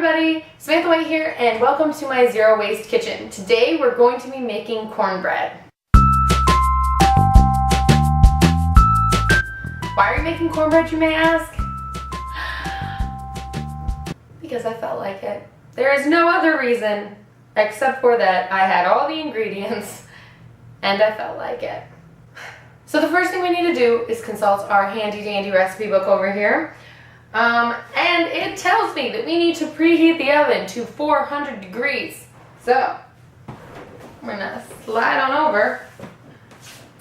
everybody, Samantha White here and welcome to my Zero Waste Kitchen. Today we're going to be making cornbread. Why are you making cornbread, you may ask? Because I felt like it. There is no other reason except for that I had all the ingredients and I felt like it. So the first thing we need to do is consult our handy dandy recipe book over here. And it tells me that we need to preheat the oven to 400 degrees. So, I'm gonna slide on over.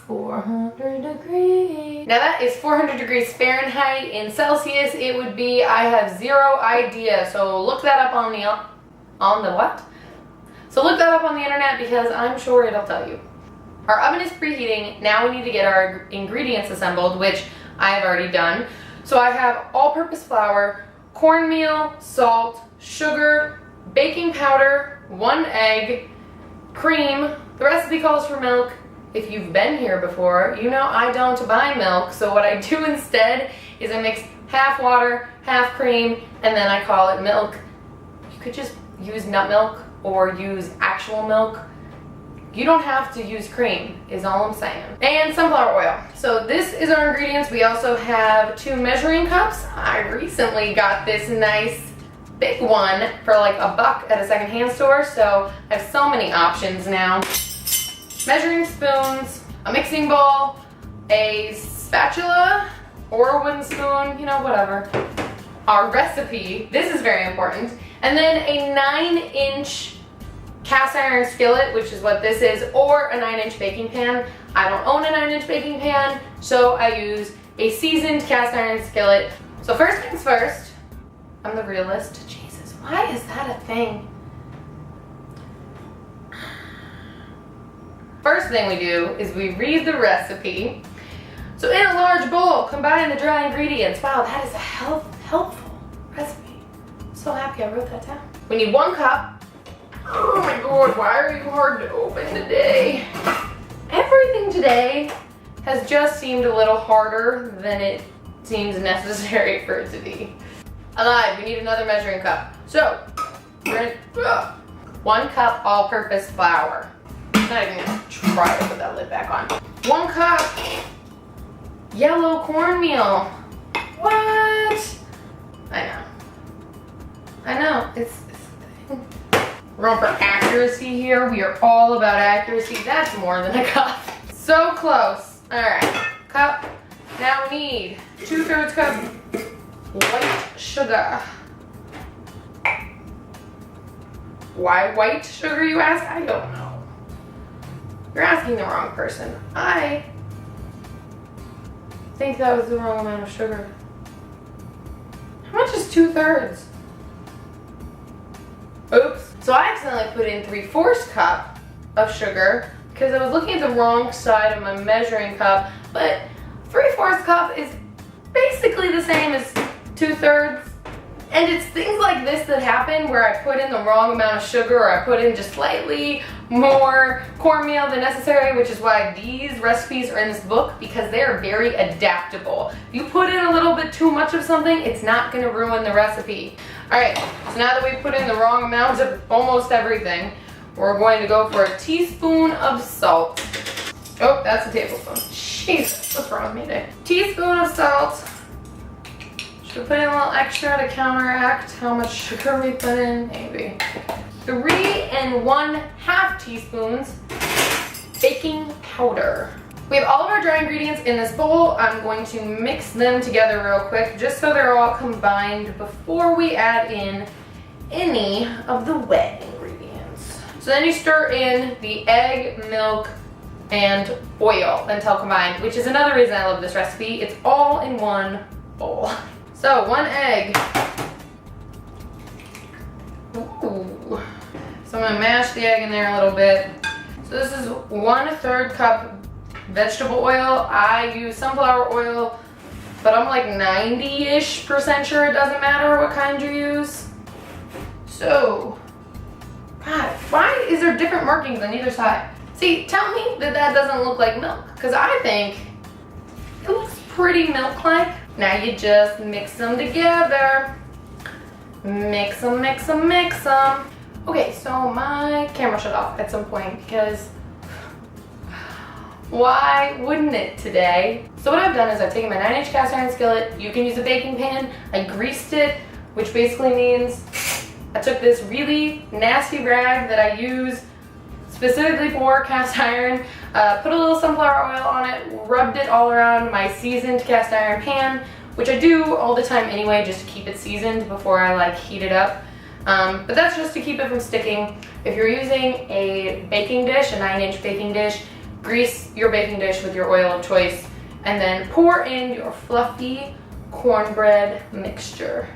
400 degrees. Now that is 400 degrees Fahrenheit. In Celsius, it would be, I have zero idea. So look that up on the what? So look that up on the internet because I'm sure it'll tell you. Our oven is preheating. Now we need to get our ingredients assembled, which I have already done. So I have all-purpose flour, cornmeal, salt, sugar, baking powder, 1 egg, cream. The recipe calls for milk. If you've been here before, you know I don't buy milk. So what I do instead is I mix half water, half cream, and then I call it milk. You could just use nut milk or use actual milk. You don't have to use cream, is all I'm saying. And sunflower oil. So this is our ingredients. We also have 2 measuring cups. I recently got this nice big one for like $1 at a secondhand store. So I have so many options now. Measuring spoons, a mixing bowl, a spatula, or a wooden spoon, you know, whatever. Our recipe, this is very important. And then a 9-inch cast iron skillet, which is what this is, or a 9-inch baking pan. I don't own a 9-inch baking pan, so I use a seasoned cast iron skillet. So first things first, I'm the realist. Jesus, why is that a thing? First thing we do is we read the recipe. So in a large bowl, combine the dry ingredients. Wow, that is a helpful recipe. I'm so happy I wrote that down. We need 1 cup. Oh my god, why are you hard to open today? Everything today has just seemed a little harder than it seems necessary for it to be. I lied, we need another measuring cup. So, we're gonna 1 cup all-purpose flour. I'm not even gonna try to put that lid back on. 1 cup yellow cornmeal. What? I know, it's a thing. We're going for accuracy here. We are all about accuracy. That's more than a cup. So close. All right, cup. Now we need 2/3 cup white sugar. Why white sugar, you ask? I don't know. You're asking the wrong person. I think that was the wrong amount of sugar. How much is 2/3? Oops. So I accidentally put in 3/4 cup of sugar because I was looking at the wrong side of my measuring cup, but 3/4 cup is basically the same as 2/3. And it's things like this that happen where I put in the wrong amount of sugar or I put in just slightly more cornmeal than necessary, which is why these recipes are in this book, because they are very adaptable. If you put in a little bit too much of something, it's not going to ruin the recipe. Alright, so now that we put in the wrong amount of almost everything, we're going to go for a teaspoon of salt. Oh, that's a tablespoon. Jesus, what's wrong with me today? Teaspoon of salt. Should we put in a little extra to counteract how much sugar we put in? Maybe. 3 1/2 teaspoons baking powder. We have all of our dry ingredients in this bowl. I'm going to mix them together real quick just so they're all combined before we add in any of the wet ingredients. So then you stir in the egg, milk, and oil until combined, which is another reason I love this recipe. It's all in one bowl. So 1 egg. Ooh. So I'm gonna mash the egg in there a little bit. So this is 1/3 cup vegetable oil. I use sunflower oil, but I'm like 90-ish% sure it doesn't matter what kind you use. So, God, why is there different markings on either side? See, tell me that that doesn't look like milk, because I think it looks pretty milk-like. Now you just mix them together. Mix them, mix them, mix them. Okay, so my camera shut off at some point because why wouldn't it today? So what I've done is I've taken my 9-inch cast iron skillet. You can use a baking pan. I greased it, which basically means I took this really nasty rag that I use specifically for cast iron, put a little sunflower oil on it, rubbed it all around my seasoned cast iron pan, which I do all the time anyway, just to keep it seasoned before I like heat it up. But that's just to keep it from sticking. If you're using a baking dish, a 9-inch baking dish, grease your baking dish with your oil of choice and then pour in your fluffy cornbread mixture.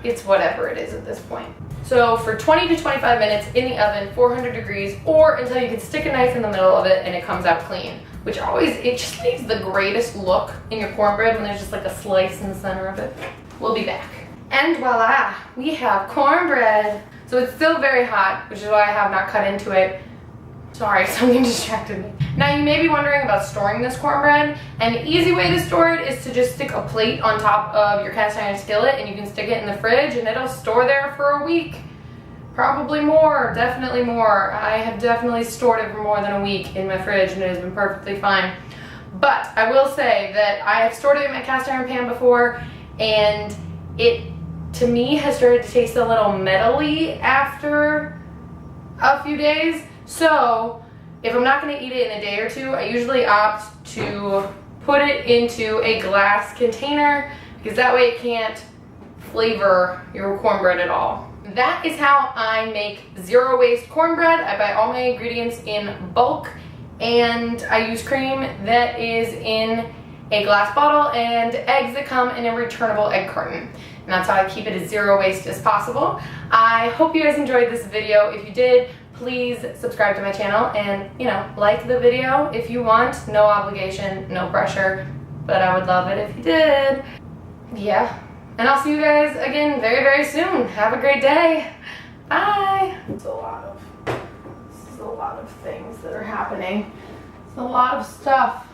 It's whatever it is at this point. So for 20 to 25 minutes in the oven, 400 degrees, or until you can stick a knife in the middle of it and it comes out clean. Which it just leaves the greatest look in your cornbread when there's just like a slice in the center of it. We'll be back. And voila, we have cornbread. So it's still very hot, which is why I have not cut into it. Sorry, something distracted me. Now you may be wondering about storing this cornbread, and the easy way to store it is to just stick a plate on top of your cast iron skillet and you can stick it in the fridge and it'll store there for a week. Probably more, definitely more. I have definitely stored it for more than a week in my fridge and it has been perfectly fine. But I will say that I have stored it in my cast iron pan before and it, to me, has started to taste a little metally after a few days. So if I'm not going to eat it in a day or two, I usually opt to put it into a glass container because that way it can't flavor your cornbread at all. That is how I make zero waste cornbread. I buy all my ingredients in bulk and I use cream that is in a glass bottle and eggs that come in a returnable egg carton. And that's how I keep it as zero waste as possible. I hope you guys enjoyed this video. If you did, please subscribe to my channel and, you know, like the video if you want. No obligation, no pressure, but I would love it if you did. Yeah. And I'll see you guys again very, very soon. Have a great day. Bye. This is a lot of things that are happening. It's a lot of stuff.